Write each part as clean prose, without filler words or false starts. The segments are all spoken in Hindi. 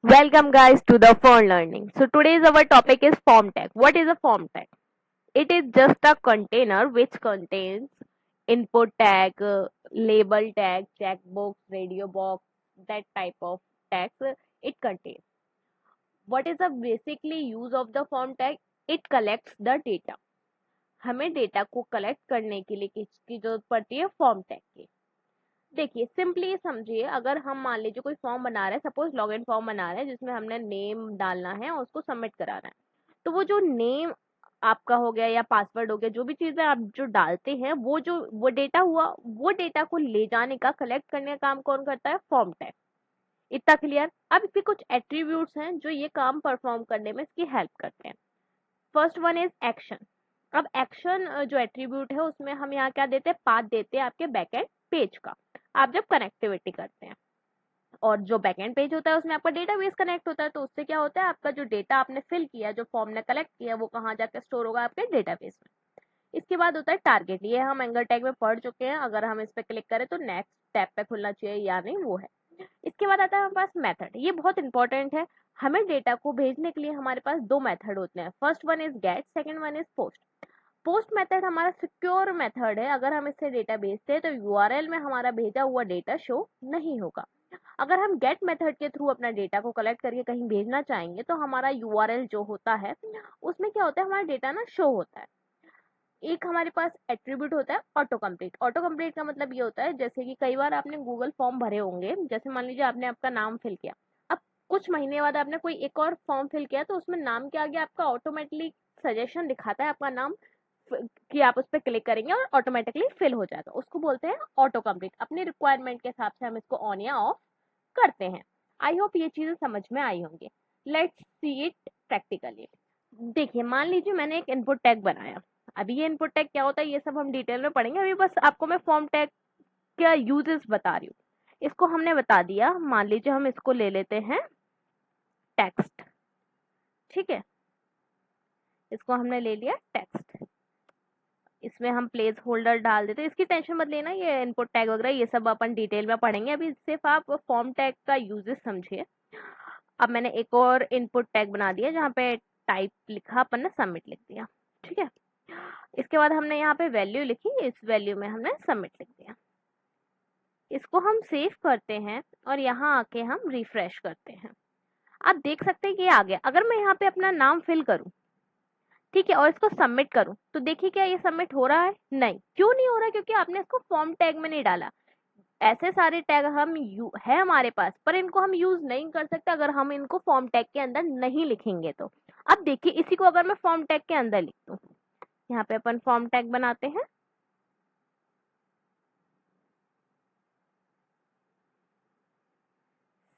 Welcome guys to the Phone Learning. So today's our topic is form tag. What is a form tag? It is just a container which contains input tag, label tag, checkbox, radio box, that type of tags it contains. What is the basically use of the form tag? It collects the data. हमें डेटा को कलेक्ट करने के लिए किसकी जरूरत पड़ती है? फॉर्म टैग की। देखिए सिंपली समझिए, अगर हम मान लीजिए कोई फॉर्म बना रहे हैं, सपोज लॉगिन फॉर्म बना रहे हैं जिसमें हमने नेम डालना है और उसको सबमिट कराना है, तो वो जो नेम आपका हो गया या पासवर्ड हो गया, जो भी चीजें आप जो डालते हैं, वो डेटा हुआ, वो डेटा को ले जाने का, कलेक्ट करने का काम कौन करता है? Form tag. इतना क्लियर? अब इसके कुछ एट्रीब्यूट्स हैं जो ये काम परफॉर्म करने में इसकी हेल्प करते हैं। First one is action. अब एक्शन जो एट्रीब्यूट है उसमें हम यहाँ क्या देते हैं? पाथ देते हैं आपके बैकएंड पेज का, आप जब कनेक्टिविटी करते हैं। और जो बैकएंड पेज होता है उसमें आपका डेटाबेस कनेक्ट होता है, तो उससे क्या होता है? आपका जो डेटा आपने फिल किया, जो फॉर्म ने कलेक्ट किया, वो कहाँ जाकर स्टोर होगा? आपके डेटाबेस में। इसके बाद होता है टारगेट। ये हम एंकर टैग में पढ़ चुके हैं, अगर हम इस पर क्लिक करें तो नेक्स्ट टैब पे खुलना चाहिए या नहीं, वो है। इसके बाद आता है हमारे पास मेथड। ये बहुत इंपॉर्टेंट है। हमें डेटा को भेजने के लिए हमारे पास दो मेथड होते हैं। First one is get, second one is post. Post method हमारा सिक्योर मेथड है। अगर हम इससे डेटा भेजते हैं तो यूआरएल में हमारा भेजा हुआ डेटा शो नहीं होगा। अगर हम गेट मेथड के थ्रू अपना डेटा को कलेक्ट करके कहीं भेजना चाहेंगे तो हमारा यूआरएल जो होता है उसमें क्या होता है? हमारा डेटा ना शो होता है। एक हमारे पास एट्रीब्यूट होता है ऑटो कंप्लीट। ऑटो कंप्लीट का मतलब ये होता है, जैसे कि कई बार आपने गूगल फॉर्म भरे होंगे, जैसे मान लीजिए आपने आपका नाम फिल किया, अब कुछ महीने बाद आपने कोई एक और फॉर्म फिल किया, तो उसमें नाम के आगे आपका ऑटोमेटिकली सजेशन दिखाता है आपका नाम, कि आप उस पर क्लिक करेंगे और ऑटोमेटिकली फिल हो जाएगा। उसको बोलते हैं ऑटो कंप्लीट। अपनी रिक्वायरमेंट के हिसाब से हम इसको ऑन या ऑफ करते हैं। आई होप ये चीजें समझ में आई होंगी। Let's see it practically. देखिए मान लीजिए मैंने एक इनपुट टैग बनाया। अभी ये इनपुट टैग क्या होता है ये सब हम डिटेल में पढ़ेंगे, अभी बस आपको मैं फॉर्म टैग का यूजेस बता रही हूँ। इसको हमने बता दिया, मान लीजिए हम इसको ले लेते हैं टेक्स्ट। ठीक है, इसको हमने ले लिया टेक्स्ट। इसमें हम प्लेस होल्डर डाल देते हैं। इसकी टेंशन मत लेना, ये इनपुट टैग वगैरह ये सब अपन डिटेल में पढ़ेंगे, अभी सिर्फ आप फॉर्म टैग का यूजेस समझिए। अब मैंने एक और इनपुट टैग बना दिया जहाँ पे टाइप लिखा, अपन ने सबमिट लिख दिया। ठीक है, इसके बाद हमने यहाँ पे वैल्यू लिखी, इस वैल्यू में हमने सबमिट लिख दिया। इसको हम सेव करते हैं और यहाँ आके हम रिफ्रेश करते हैं। आप देख सकते हैं कि ये आ गया। अगर मैं यहाँ पे अपना नाम फिल करूँ, ठीक है, और इसको सबमिट करूं, तो देखिए क्या ये सबमिट हो रहा है? नहीं। क्यों नहीं हो रहा? क्योंकि आपने इसको फॉर्म टैग में नहीं डाला। ऐसे सारे टैग हम है हमारे पास, पर इनको हम यूज नहीं कर सकते अगर हम इनको फॉर्म टैग के अंदर नहीं लिखेंगे तो। अब देखिए इसी को अगर मैं फॉर्म टैग के अंदर लिख दूं, यहाँ पे अपन फॉर्म टैग बनाते हैं,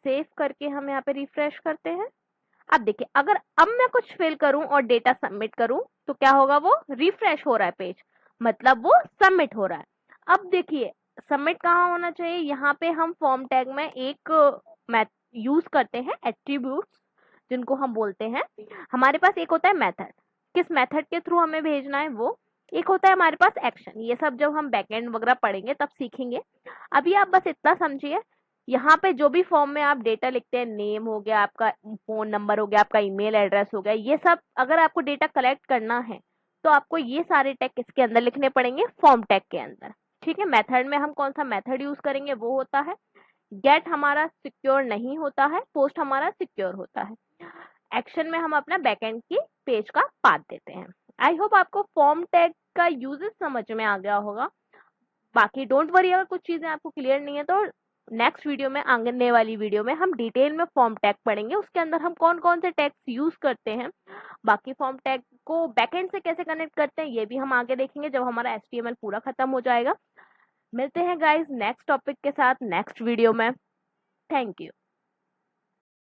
सेव करके हम यहाँ पे रिफ्रेश करते हैं। अब देखिए अगर अब मैं कुछ फिल करूं और डेटा सबमिट करूं तो क्या होगा? वो रिफ्रेश हो रहा है पेज, मतलब वो सबमिट हो रहा है। अब देखिए सबमिट कहाँ होना चाहिए? यहाँ पे हम फॉर्म टैग में एक यूज करते हैं एट्रीब्यूट्स, जिनको हम बोलते हैं, हमारे पास एक होता है मेथड, किस मेथड के थ्रू हमें भेजना है वो। एक होता है हमारे पास एक्शन। ये सब जब हम बैकएंड वगैरह पढ़ेंगे तब सीखेंगे। अभी आप बस इतना समझिए, यहाँ पे जो भी फॉर्म में आप डेटा लिखते हैं, नेम हो गया, आपका फोन नंबर हो गया, आपका ईमेल एड्रेस हो गया, ये सब अगर आपको डेटा कलेक्ट करना है तो आपको ये सारे टैग किसके अंदर लिखने पड़ेंगे? फॉर्म टैग के अंदर। ठीक है, मेथड में हम कौन सा मेथड यूज करेंगे? वो होता है गेट। हमारा सिक्योर नहीं होता है, पोस्ट हमारा सिक्योर होता है। एक्शन में हम अपना बैकएंड की पेज का पाथ देते हैं। आई होप आपको फॉर्म टैग का यूजेस समझ में आ गया होगा। बाकी डोंट वरी, अगर कुछ चीजें आपको क्लियर नहीं है तो नेक्स्ट वीडियो में, आगने वाली वीडियो में हम डिटेल में फॉर्म टैग पढ़ेंगे, उसके अंदर हम कौन कौन से टैग्स यूज करते हैं, बाकी फॉर्म टैग को बैकएंड से कैसे कनेक्ट करते हैं ये भी हम आगे देखेंगे जब हमारा एचटीएमएल पूरा खत्म हो जाएगा। मिलते हैं गाइस नेक्स्ट टॉपिक के साथ नेक्स्ट वीडियो में। Thank you.